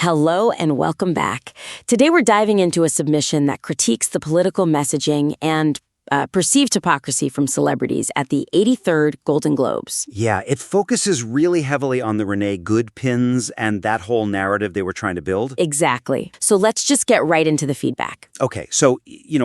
Hello and welcome back. Today we're diving into a submission that critiques the political messaging and perceived hypocrisy from celebrities at the 83rd Golden Globes. Yeah, it focuses really heavily on the Renee Good pins and that whole narrative they were trying to build. Exactly. So let's just get right into the feedback. Okay, so,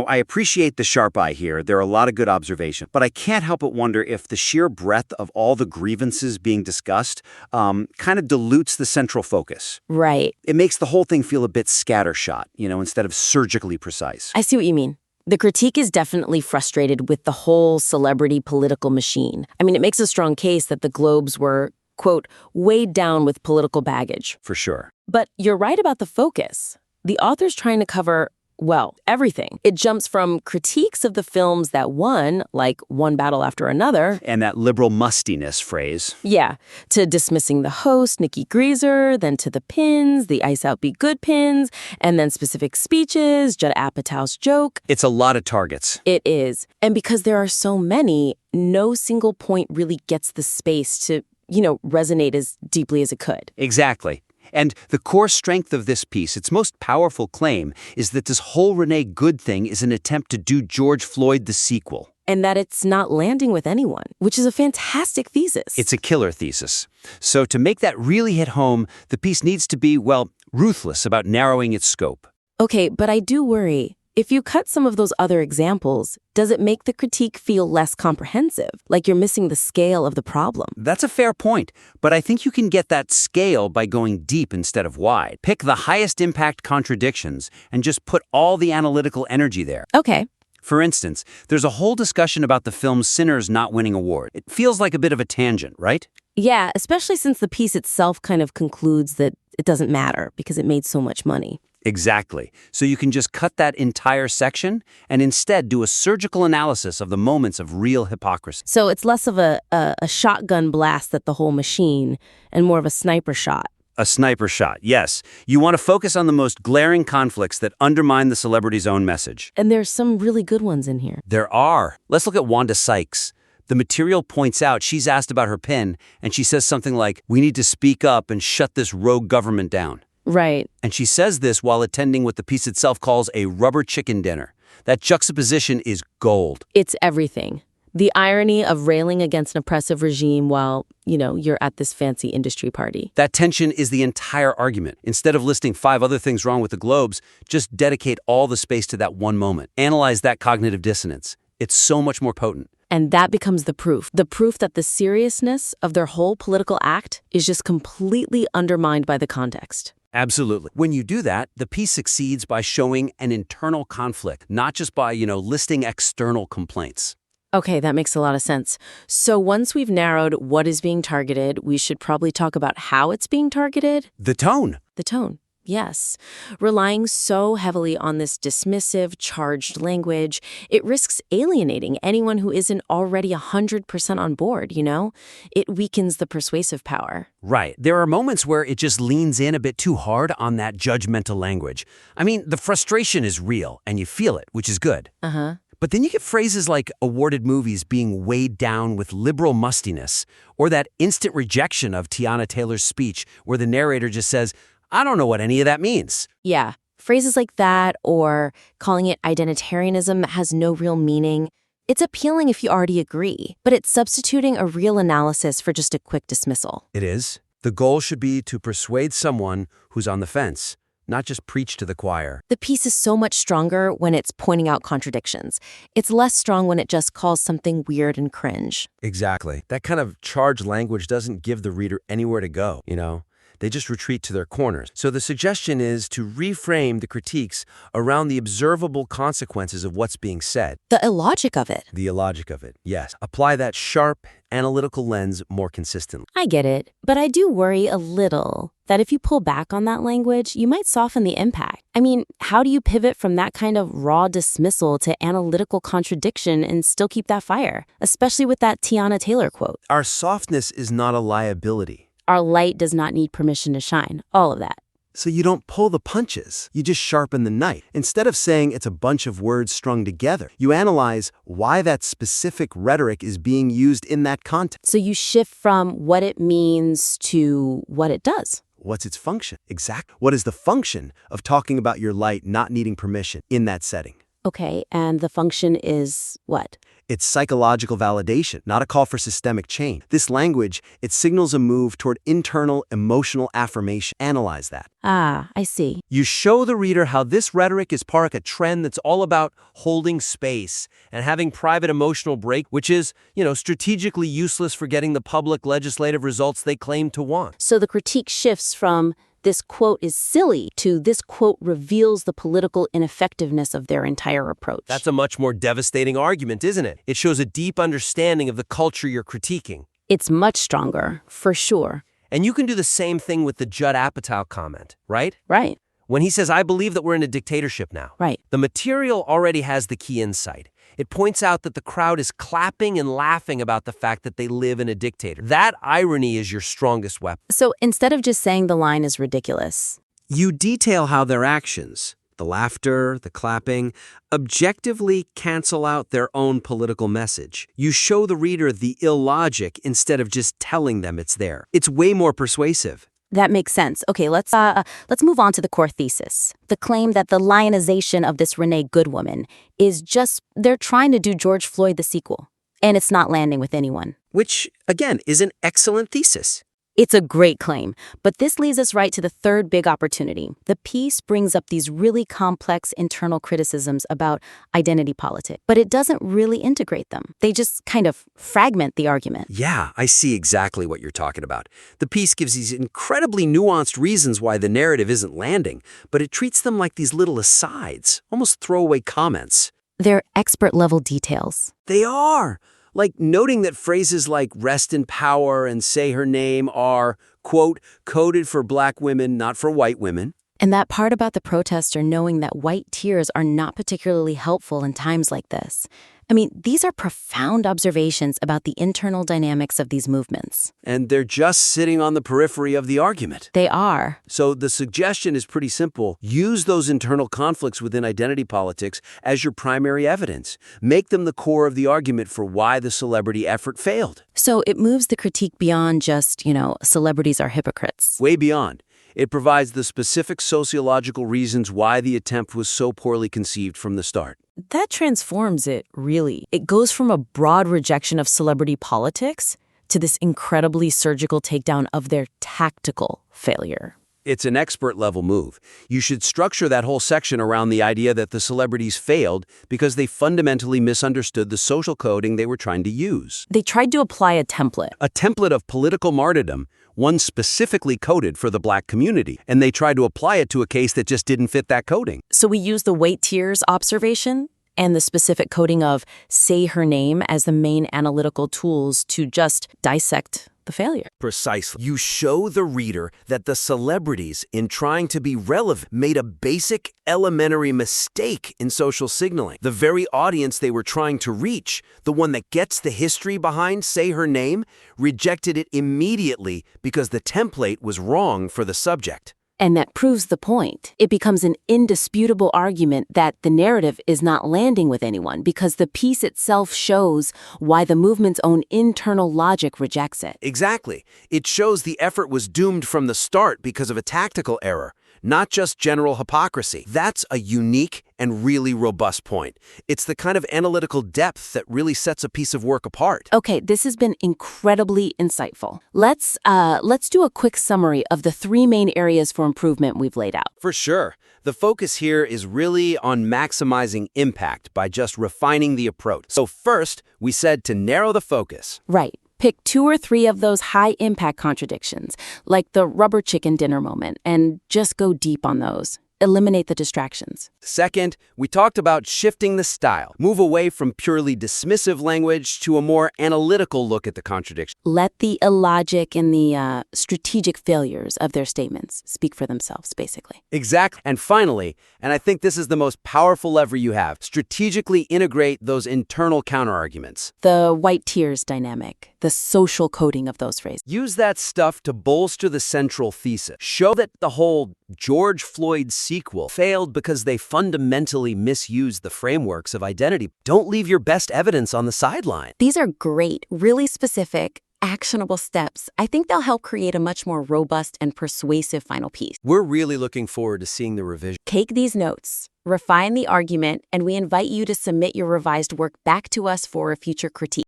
I appreciate the sharp eye here. There are a lot of good observations, but I can't help but wonder if the sheer breadth of all the grievances being discussed kind of dilutes the central focus. Right. It makes the whole thing feel a bit scattershot, instead of surgically precise. I see what you mean. The critique is definitely frustrated with the whole celebrity political machine. I mean, it makes a strong case that the Globes were, quote, weighed down with political baggage. For sure. But you're right about the focus. The author's trying to cover, well, everything. It jumps from critiques of the films that won, like One Battle After Another. And that liberal mustiness phrase. Yeah, to dismissing the host, Nikki Greaser, then to the pins, the Ice Out Be Good pins, and then specific speeches, Judd Apatow's joke. It's a lot of targets. It is. And because there are so many, no single point really gets the space to, resonate as deeply as it could. Exactly. And the core strength of this piece, its most powerful claim, is that this whole Renee Good thing is an attempt to do George Floyd the sequel. And that it's not landing with anyone, which is a fantastic thesis. It's a killer thesis. So to make that really hit home, the piece needs to be, ruthless about narrowing its scope. Okay, but I do worry. If you cut some of those other examples, does it make the critique feel less comprehensive, like you're missing the scale of the problem? That's a fair point, but I think you can get that scale by going deep instead of wide. Pick the highest impact contradictions and just put all the analytical energy there. Okay. For instance, there's a whole discussion about the film Sinners not winning award. It feels like a bit of a tangent, right? Yeah, especially since the piece itself kind of concludes that it doesn't matter because it made so much money. Exactly. So you can just cut that entire section and instead do a surgical analysis of the moments of real hypocrisy. So it's less of a shotgun blast at the whole machine and more of a sniper shot. A sniper shot, yes. You want to focus on the most glaring conflicts that undermine the celebrity's own message. And there's some really good ones in here. There are. Let's look at Wanda Sykes. The material points out she's asked about her pin, and she says something like, "We need to speak up and shut this rogue government down." Right. And she says this while attending what the piece itself calls a rubber chicken dinner. That juxtaposition is gold. It's everything. The irony of railing against an oppressive regime while, you're at this fancy industry party. That tension is the entire argument. Instead of listing 5 other things wrong with the Globes, just dedicate all the space to that one moment. Analyze that cognitive dissonance. It's so much more potent. And that becomes the proof that the seriousness of their whole political act is just completely undermined by the context. Absolutely. When you do that, the piece succeeds by showing an internal conflict, not just by, listing external complaints. Okay, that makes a lot of sense. So once we've narrowed what is being targeted, we should probably talk about how it's being targeted. The tone. The tone. Yes. Relying so heavily on this dismissive, charged language, it risks alienating anyone who isn't already 100% on board, It weakens the persuasive power. Right. There are moments where it just leans in a bit too hard on that judgmental language. I mean, the frustration is real, and you feel it, which is good. Uh-huh. But then you get phrases like awarded movies being weighed down with liberal mustiness, or that instant rejection of Tiana Taylor's speech where the narrator just says, "I don't know what any of that means." Yeah, phrases like that or calling it identitarianism that has no real meaning. It's appealing if you already agree, but it's substituting a real analysis for just a quick dismissal. It is. The goal should be to persuade someone who's on the fence, not just preach to the choir. The piece is so much stronger when it's pointing out contradictions. It's less strong when it just calls something weird and cringe. Exactly. That kind of charged language doesn't give the reader anywhere to go, They just retreat to their corners. So the suggestion is to reframe the critiques around the observable consequences of what's being said. The illogic of it. The illogic of it, yes. Apply that sharp, analytical lens more consistently. I get it, but I do worry a little that if you pull back on that language, you might soften the impact. I mean, how do you pivot from that kind of raw dismissal to analytical contradiction and still keep that fire? Especially with that Tiana Taylor quote. Our softness is not a liability. Our light does not need permission to shine. All of that. So you don't pull the punches, you just sharpen the knife. Instead of saying it's a bunch of words strung together, you analyze why that specific rhetoric is being used in that context. So you shift from what it means to what it does. What's its function? Exactly. What is the function of talking about your light not needing permission in that setting? Okay, and the function is what? It's psychological validation, not a call for systemic change. This language, it signals a move toward internal emotional affirmation. Analyze that. Ah, I see. You show the reader how this rhetoric is part of a trend that's all about holding space and having private emotional break, which is, strategically useless for getting the public legislative results they claim to want. So the critique shifts from this quote is silly to this quote reveals the political ineffectiveness of their entire approach. That's a much more devastating argument, isn't it? It shows a deep understanding of the culture you're critiquing. It's much stronger, for sure. And you can do the same thing with the Judd Apatow comment, right? Right. When he says, I believe that we're in a dictatorship now. Right. The material already has the key insight. It points out that the crowd is clapping and laughing about the fact that they live in a dictator. That irony is your strongest weapon. So instead of just saying the line is ridiculous, You detail how their actions, the laughter, the clapping, objectively cancel out their own political message. You show the reader the illogic instead of just telling them it's there. It's way more persuasive. that makes sense. Okay, let's move on to the core thesis. The claim that the lionization of this Renee Good woman is just they're trying to do George Floyd the sequel, and it's not landing with anyone. Which, again, is an excellent thesis. It's a great claim, but this leads us right to the third big opportunity. The piece brings up these really complex internal criticisms about identity politics, but it doesn't really integrate them. They just kind of fragment the argument. Yeah, I see exactly what you're talking about. The piece gives these incredibly nuanced reasons why the narrative isn't landing, but it treats them like these little asides, almost throwaway comments. They're expert-level details. They are! Like noting that phrases like rest in power and say her name are, quote, coded for black women, not for white women. And that part about the protester knowing that white tears are not particularly helpful in times like this. I mean, these are profound observations about the internal dynamics of these movements. And they're just sitting on the periphery of the argument. They are. So the suggestion is pretty simple. Use those internal conflicts within identity politics as your primary evidence. Make them the core of the argument for why the celebrity effort failed. So it moves the critique beyond just, celebrities are hypocrites. Way beyond. It provides the specific sociological reasons why the attempt was so poorly conceived from the start. That transforms it, really. It goes from a broad rejection of celebrity politics to this incredibly surgical takedown of their tactical failure. It's an expert-level move. You should structure that whole section around the idea that the celebrities failed because they fundamentally misunderstood the social coding they were trying to use. They tried to apply a template. A template of political martyrdom, one specifically coded for the black community, and they tried to apply it to a case that just didn't fit that coding. So we use the white tears observation and the specific coding of say her name as the main analytical tools to just dissect the failure. Precisely. You show the reader that the celebrities, in trying to be relevant, made a basic, elementary mistake in social signaling. The very audience they were trying to reach, the one that gets the history behind Say Her Name, rejected it immediately because the template was wrong for the subject. And that proves the point. It becomes an indisputable argument that the narrative is not landing with anyone because the piece itself shows why the movement's own internal logic rejects it. Exactly. It shows the effort was doomed from the start because of a tactical error, not just general hypocrisy. That's a unique and really robust point. It's the kind of analytical depth that really sets a piece of work apart. Okay, this has been incredibly insightful. Let's do a quick summary of the three main areas for improvement we've laid out. For sure. The focus here is really on maximizing impact by just refining the approach. So first, we said to narrow the focus. Right. Pick 2 or 3 of those high-impact contradictions, like the rubber chicken dinner moment, and just go deep on those. Eliminate the distractions. Second, we talked about shifting the style. Move away from purely dismissive language to a more analytical look at the contradiction. Let the illogic and the strategic failures of their statements speak for themselves, basically. Exactly. And finally, and I think this is the most powerful lever you have, strategically integrate those internal counterarguments. The white tears dynamic, the social coding of those phrases. Use that stuff to bolster the central thesis. Show that the whole George Floyd sequel failed because they fundamentally misused the frameworks of identity. Don't leave your best evidence on the sideline. These are great, really specific, actionable steps. I think they'll help create a much more robust and persuasive final piece. We're really looking forward to seeing the revision. Take these notes, refine the argument, and we invite you to submit your revised work back to us for a future critique.